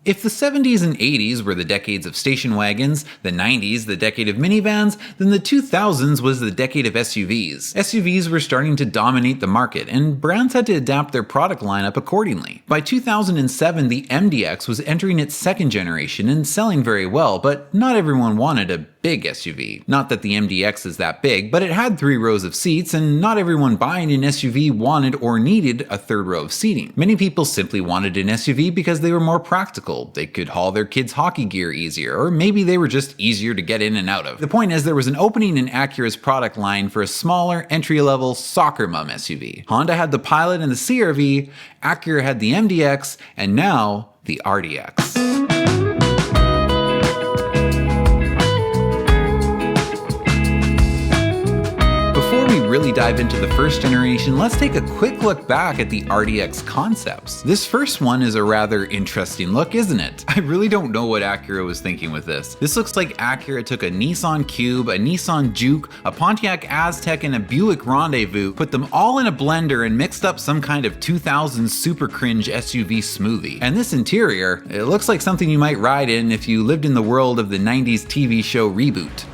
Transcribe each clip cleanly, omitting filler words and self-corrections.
If the 70s and 80s were the decades of station wagons, the 90s the decade of minivans, then the 2000s was the decade of SUVs. SUVs were starting to dominate the market, and brands had to adapt their product lineup accordingly. By 2007, the MDX was entering its second generation and selling very well, but not everyone wanted a big SUV. Not that the MDX is that big, but it had 3 rows of seats, and not everyone buying an SUV wanted or needed a third row of seating. Many people simply wanted an SUV because they were more practical. They could haul their kids' hockey gear easier, or maybe they were just easier to get in and out of. The point is, there was an opening in Acura's product line for a smaller, entry-level soccer mom SUV. Honda had the Pilot and the CR-V, Acura had the MDX, and now the RDX. Really dive into the first generation, let's take a quick look back at the RDX concepts. This first one is a rather interesting look, isn't it? I really don't know what Acura was thinking with this. This looks like Acura took a Nissan Cube, a Nissan Juke, a Pontiac Aztek, and a Buick Rendezvous, put them all in a blender and mixed up some kind of 2000s super cringe SUV smoothie. And this interior, it looks like something you might ride in if you lived in the world of the 90s TV show Reboot.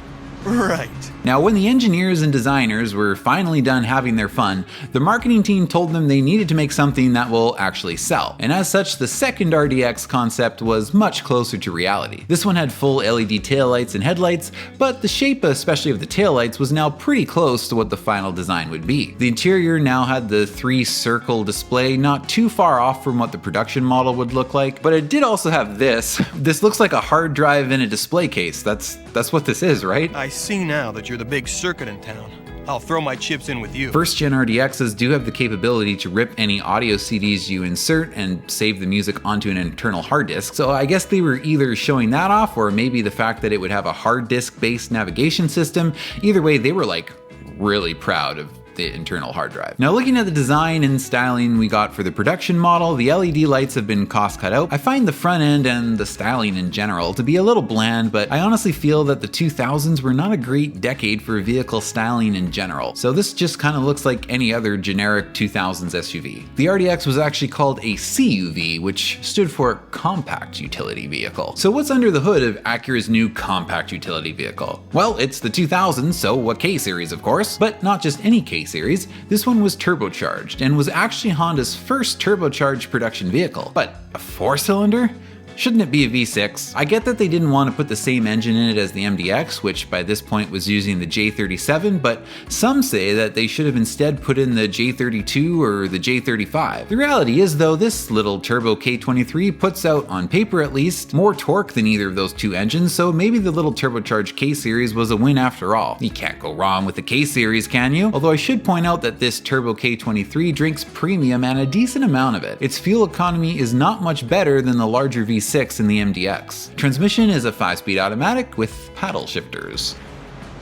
Right. Now, when the engineers and designers were finally done having their fun, the marketing team told them they needed to make something that will actually sell. And as such, the second RDX concept was much closer to reality. This one had full LED taillights and headlights, but the shape, especially of the taillights, was now pretty close to what the final design would be. The interior now had the 3-circle display, not too far off from what the production model would look like, but it did also have this. This looks like a hard drive in a display case. That's what this is, right? I see now that you're the big circuit in town. I'll throw my chips in with you. First gen RDXs do have the capability to rip any audio CDs you insert and save the music onto an internal hard disk, so I guess they were either showing that off or maybe the fact that it would have a hard disk based navigation system. Either way, they were like really proud of the internal hard drive. Now, looking at the design and styling we got for the production model, the LED lights have been cost cut out. I find the front end and the styling in general to be a little bland, but I honestly feel that the 2000s were not a great decade for vehicle styling in general. So this just kind of looks like any other generic 2000s SUV. The RDX was actually called a CUV, which stood for Compact Utility Vehicle. So what's under the hood of Acura's new compact utility vehicle? Well, it's the 2000s, so a K series of course, but not just any K series. This one was turbocharged and was actually Honda's first turbocharged production vehicle. But a 4-cylinder? Shouldn't it be a V6? I get that they didn't want to put the same engine in it as the MDX, which by this point was using the J37, but some say that they should have instead put in the J32 or the J35. The reality is though, this little turbo K23 puts out, on paper at least, more torque than either of those two engines, so maybe the little turbocharged K series was a win after all. You can't go wrong with the K series, can you? Although I should point out that this turbo K23 drinks premium and a decent amount of it. Its fuel economy is not much better than the larger V6 in the MDX. Transmission is a 5-speed automatic with paddle shifters.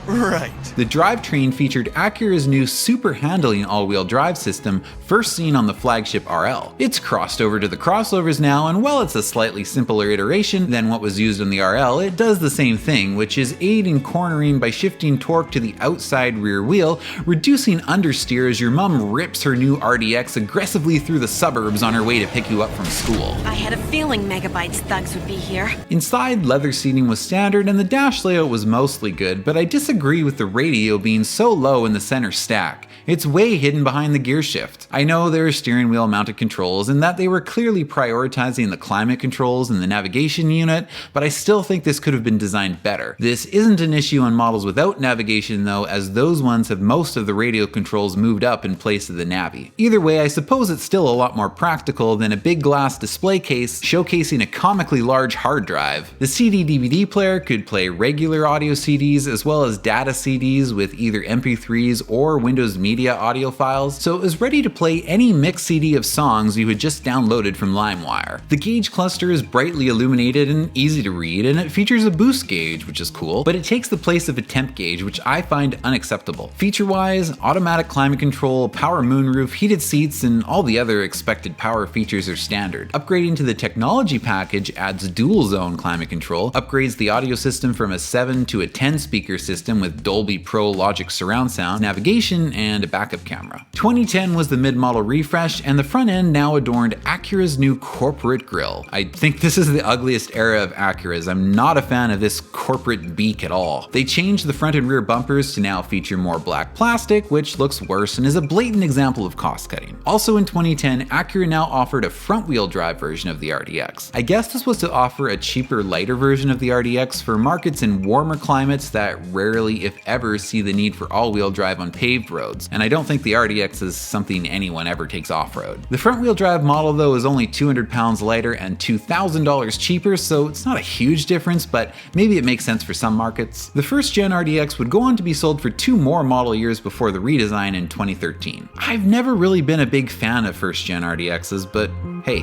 Right. The drivetrain featured Acura's new super handling all-wheel drive system, first seen on the flagship RL. It's crossed over to the crossovers now, and while it's a slightly simpler iteration than what was used on the RL, it does the same thing, which is aid in cornering by shifting torque to the outside rear wheel, reducing understeer as your mom rips her new RDX aggressively through the suburbs on her way to pick you up from school. I had a feeling Megabytes thugs would be here. Inside, leather seating was standard and the dash layout was mostly good, but I disagree with the radio being so low in the center stack. It's way hidden behind the gear shift. I know there are steering wheel mounted controls and that they were clearly prioritizing the climate controls and the navigation unit, but I still think this could have been designed better. This isn't an issue on models without navigation though, as those ones have most of the radio controls moved up in place of the navi. Either way, I suppose it's still a lot more practical than a big glass display case showcasing a comically large hard drive. The CD-DVD player could play regular audio CDs as well as data CDs with either MP3s or Windows Media audio files, so it was ready to play any mix CD of songs you had just downloaded from LimeWire. The gauge cluster is brightly illuminated and easy to read, and it features a boost gauge, which is cool, but it takes the place of a temp gauge, which I find unacceptable. Feature-wise, automatic climate control, power moonroof, heated seats, and all the other expected power features are standard. Upgrading to the technology package adds dual zone climate control, upgrades the audio system from a 7 to a 10 speaker system, system with Dolby Pro Logic surround sound, navigation, and a backup camera. 2010 was the mid-model refresh, and the front end now adorned Acura's new corporate grille. I think this is the ugliest era of Acuras. I'm not a fan of this corporate beak at all. They changed the front and rear bumpers to now feature more black plastic, which looks worse and is a blatant example of cost cutting. Also in 2010, Acura now offered a front-wheel drive version of the RDX. I guess this was to offer a cheaper, lighter version of the RDX for markets in warmer climates that rarely, if ever, see the need for all-wheel drive on paved roads, and I don't think the RDX is something anyone ever takes off-road. The front-wheel drive model though is only 200 pounds lighter and $2,000 cheaper, so it's not a huge difference, but maybe it makes sense for some markets. The first gen RDX would go on to be sold for 2 more model years before the redesign in 2013. I've never really been a big fan of first gen RDXs, but hey,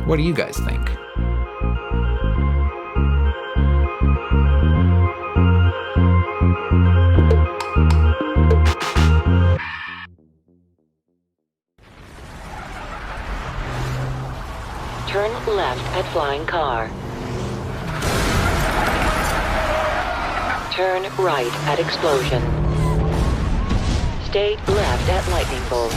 what do you guys think? Turn left at Flying Car. Turn right at Explosion. Stay left at Lightning Bolt.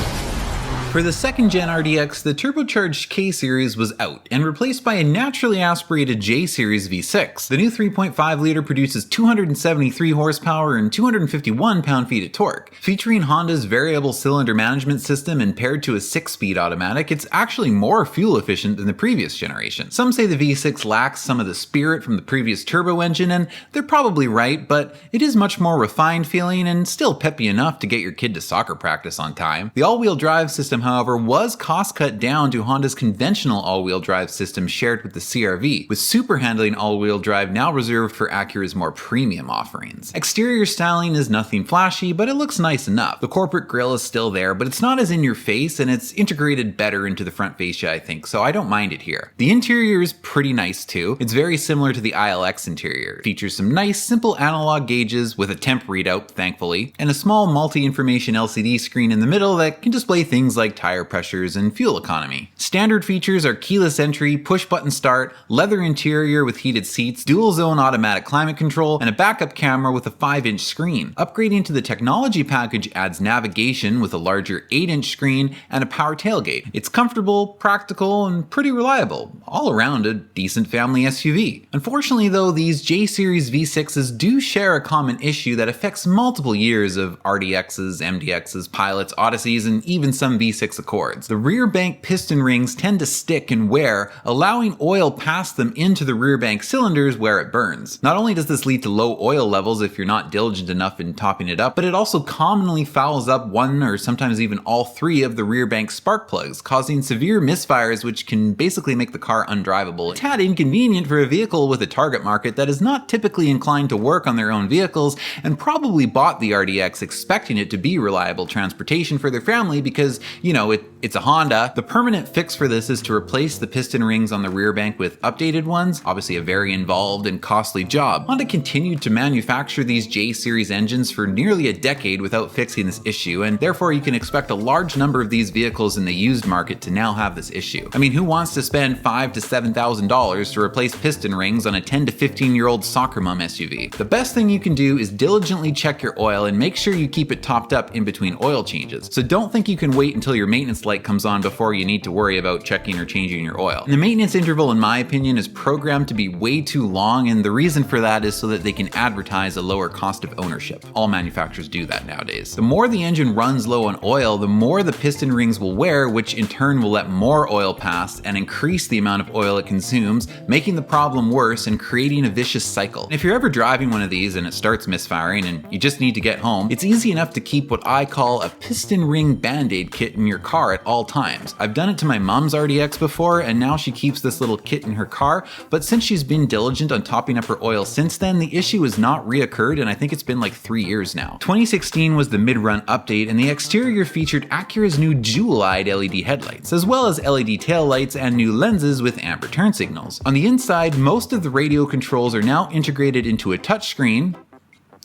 For the second gen RDX, the turbocharged K-Series was out and replaced by a naturally aspirated J-Series V6. The new 3.5 liter produces 273 horsepower and 251 pound-feet of torque. Featuring Honda's variable cylinder management system and paired to a 6-speed automatic, it's actually more fuel efficient than the previous generation. Some say the V6 lacks some of the spirit from the previous turbo engine, and they're probably right, but it is much more refined feeling and still peppy enough to get your kid to soccer practice on time. The all-wheel drive system, however, was cost cut down to Honda's conventional all-wheel drive system shared with the CR-V, with super handling all-wheel drive now reserved for Acura's more premium offerings. Exterior styling is nothing flashy, but it looks nice enough. The corporate grille is still there, but it's not as in your face, and it's integrated better into the front fascia, I think, so I don't mind it here. The interior is pretty nice too. It's very similar to the ILX interior. It features some nice, simple analog gauges with a temp readout, thankfully, and a small multi-information LCD screen in the middle that can display things like tire pressures and fuel economy. Standard features are keyless entry, push-button start, leather interior with heated seats, dual-zone automatic climate control, and a backup camera with a 5-inch screen. Upgrading to the technology package adds navigation with a larger 8-inch screen and a power tailgate. It's comfortable, practical, and pretty reliable. All around a decent family SUV. Unfortunately though, these J-Series V6s do share a common issue that affects multiple years of RDXs, MDXs, Pilots, Odysseys, and even some V6 Accords. The rear bank piston rings tend to stick and wear, allowing oil past them into the rear bank cylinders where it burns. Not only does this lead to low oil levels if you're not diligent enough in topping it up, but it also commonly fouls up one or sometimes even all 3 of the rear bank spark plugs, causing severe misfires which can basically make the car undrivable. A tad inconvenient for a vehicle with a target market that is not typically inclined to work on their own vehicles and probably bought the RDX expecting it to be reliable transportation for their family because, you know, it's a Honda. The permanent fix for this is to replace the piston rings on the rear bank with updated ones, obviously a very involved and costly job. Honda continued to manufacture these J-Series engines for nearly a decade without fixing this issue, and therefore you can expect a large number of these vehicles in the used market to now have this issue. I mean, who wants to spend $5,000 to $7,000 to replace piston rings on a 10 to 15-year-old soccer mom SUV? The best thing you can do is diligently check your oil and make sure you keep it topped up in between oil changes. So don't think you can wait until your maintenance light comes on before you need to worry about checking or changing your oil. And the maintenance interval, in my opinion, is programmed to be way too long, and the reason for that is so that they can advertise a lower cost of ownership. All manufacturers do that nowadays. The more the engine runs low on oil, the more the piston rings will wear, which in turn will let more oil pass and increase the amount of oil it consumes, making the problem worse and creating a vicious cycle. And if you're ever driving one of these and it starts misfiring and you just need to get home, it's easy enough to keep what I call a piston ring band-aid kit in your car at all times. I've done it to my mom's RDX before, and now she keeps this little kit in her car, but since she's been diligent on topping up her oil since then, the issue has not reoccurred, and I think it's been like 3 years now. 2016 was the mid-run update, and the exterior featured Acura's new jewel-eyed LED headlights, as well as LED taillights and new lenses with amber turn signals. On the inside, most of the radio controls are now integrated into a touchscreen,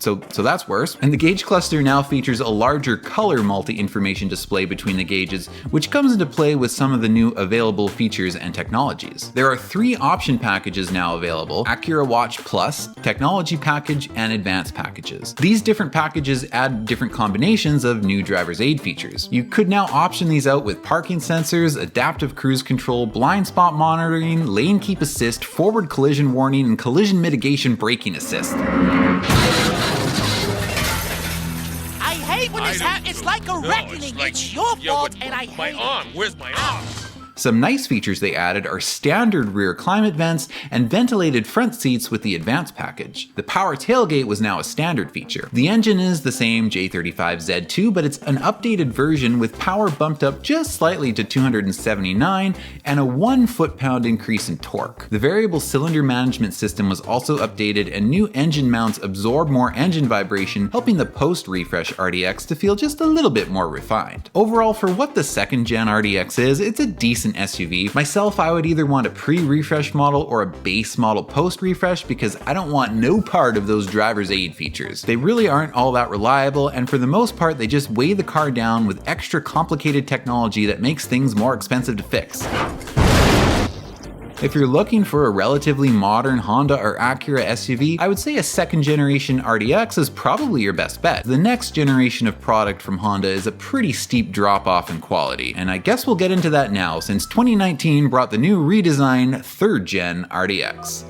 So that's worse. And the gauge cluster now features a larger color multi-information display between the gauges, which comes into play with some of the new available features and technologies. There are 3 option packages now available: Acura Watch Plus, Technology Package, and Advanced Packages. These different packages add different combinations of new driver's aid features. You could now option these out with parking sensors, adaptive cruise control, blind spot monitoring, lane keep assist, forward collision warning, and collision mitigation braking assist. I hate when this happens. It's like a reckoning. It's your fault, and I hate my arm. Where's my arm? Some nice features they added are standard rear climate vents and ventilated front seats with the advanced package. The power tailgate was now a standard feature. The engine is the same J35Z2, but it's an updated version with power bumped up just slightly to 279 and a 1 foot-pound increase in torque. The variable cylinder management system was also updated, and new engine mounts absorb more engine vibration, helping the post-refresh RDX to feel just a little bit more refined. Overall, for what the 2nd gen RDX is, it's a decent SUV. Myself, I would either want a pre-refresh model or a base model post-refresh because I don't want no part of those driver's aid features. They really aren't all that reliable, and for the most part, they just weigh the car down with extra complicated technology that makes things more expensive to fix. If you're looking for a relatively modern Honda or Acura SUV, I would say a 2nd generation RDX is probably your best bet. The next generation of product from Honda is a pretty steep drop off in quality, and I guess we'll get into that now since 2019 brought the new redesigned 3rd gen RDX.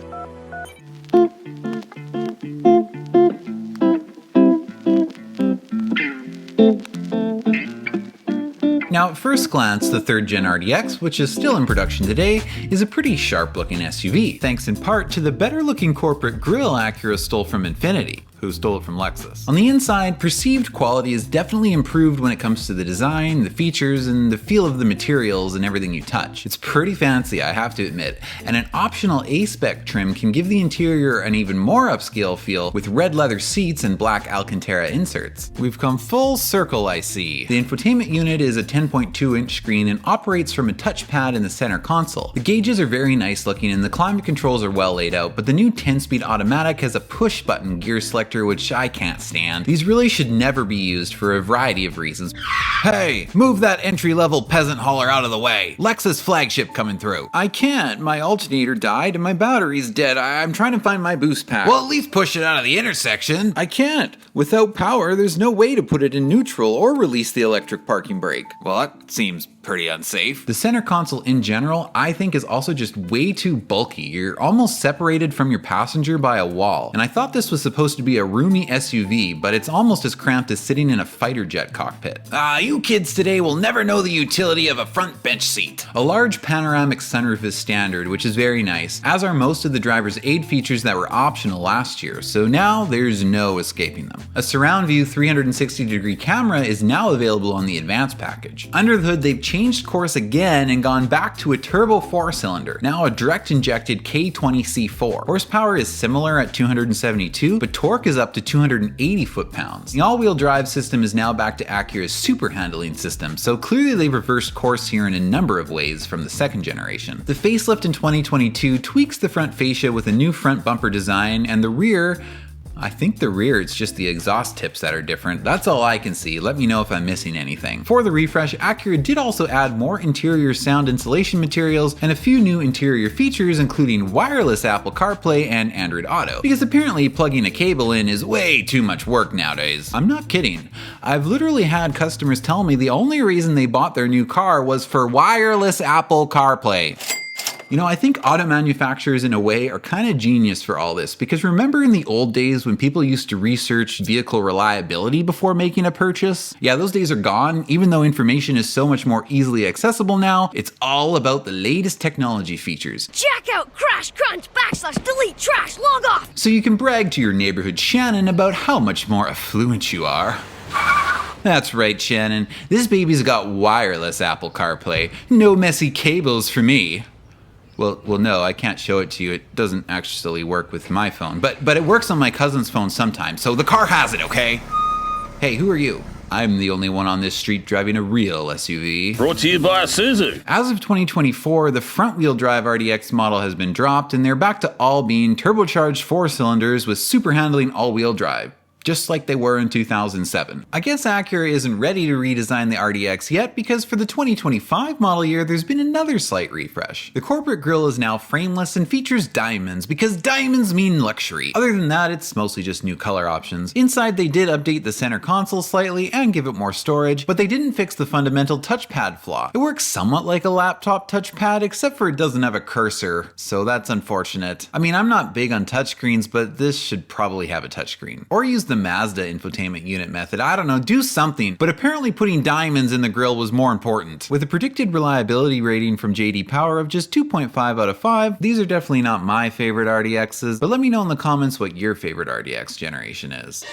Now, at first glance, the 3rd gen RDX, which is still in production today, is a pretty sharp looking SUV, thanks in part to the better looking corporate grille Acura stole from Infiniti, who stole it from Lexus. On the inside, perceived quality is definitely improved when it comes to the design, the features, and the feel of the materials and everything you touch. It's pretty fancy, I have to admit, and an optional A-spec trim can give the interior an even more upscale feel with red leather seats and black Alcantara inserts. We've come full circle, I see. The infotainment unit is a 10.2-inch screen and operates from a touchpad in the center console. The gauges are very nice looking and the climate controls are well laid out, but the new 10-speed automatic has a push-button gear selector which I can't stand. These really should never be used for a variety of reasons. Hey, move that entry-level peasant hauler out of the way. Lexus flagship coming through. I can't. My alternator died and my battery's dead. I'm trying to find my boost pack. Well, at least push it out of the intersection. I can't. Without power, there's no way to put it in neutral or release the electric parking brake. Well, that seems pretty unsafe. The center console in general, I think, is also just way too bulky. You're almost separated from your passenger by a wall. And I thought this was supposed to be a roomy SUV, but it's almost as cramped as sitting in a fighter jet cockpit. You kids today will never know the utility of a front bench seat. A large panoramic sunroof is standard, which is very nice, as are most of the driver's aid features that were optional last year, so now there's no escaping them. A surround view 360-degree camera is now available on the advanced package. Under the hood, they've changed course again and gone back to a turbo 4-cylinder, now a direct injected K20C4. Horsepower is similar at 272, but torque is up to 280 foot-pounds. The all-wheel drive system is now back to Acura's super handling system, so clearly they've reversed course here in a number of ways from the 2nd generation. The facelift in 2022 tweaks the front fascia with a new front bumper design, and the rear, I think the rear, it's just the exhaust tips that are different. That's all I can see. Let me know if I'm missing anything. For the refresh, Acura did also add more interior sound insulation materials and a few new interior features, including wireless Apple CarPlay and Android Auto, because apparently plugging a cable in is way too much work nowadays. I'm not kidding. I've literally had customers tell me the only reason they bought their new car was for wireless Apple CarPlay. You know, I think auto manufacturers in a way are kind of genius for all this, because remember in the old days when people used to research vehicle reliability before making a purchase? Yeah, those days are gone. Even though information is so much more easily accessible now, it's all about the latest technology features. Jack out, crash, crunch, / delete, trash, log off! So you can brag to your neighborhood Shannon about how much more affluent you are. That's right, Shannon. This baby's got wireless Apple CarPlay. No messy cables for me. Well, no, I can't show it to you. It doesn't actually work with my phone, but it works on my cousin's phone sometimes, so the car has it, okay? Hey, who are you? I'm the only one on this street driving a real SUV. Brought to you by Isuzu. As of 2024, the front-wheel drive RDX model has been dropped, and they're back to all being turbocharged 4-cylinders with super handling all-wheel drive. just like they were in 2007. I guess Acura isn't ready to redesign the RDX yet because for the 2025 model year there's been another slight refresh. The corporate grille is now frameless and features diamonds because diamonds mean luxury. Other than that, it's mostly just new color options. Inside they did update the center console slightly and give it more storage, but they didn't fix the fundamental touchpad flaw. It works somewhat like a laptop touchpad except for it doesn't have a cursor, so that's unfortunate. I mean, I'm not big on touchscreens, but this should probably have a touchscreen. Or use the Mazda infotainment unit method, I don't know, do something. But apparently putting diamonds in the grille was more important. With a predicted reliability rating from JD Power of just 2.5 out of 5, these are definitely not my favorite RDXs, but let me know in the comments what your favorite RDX generation is.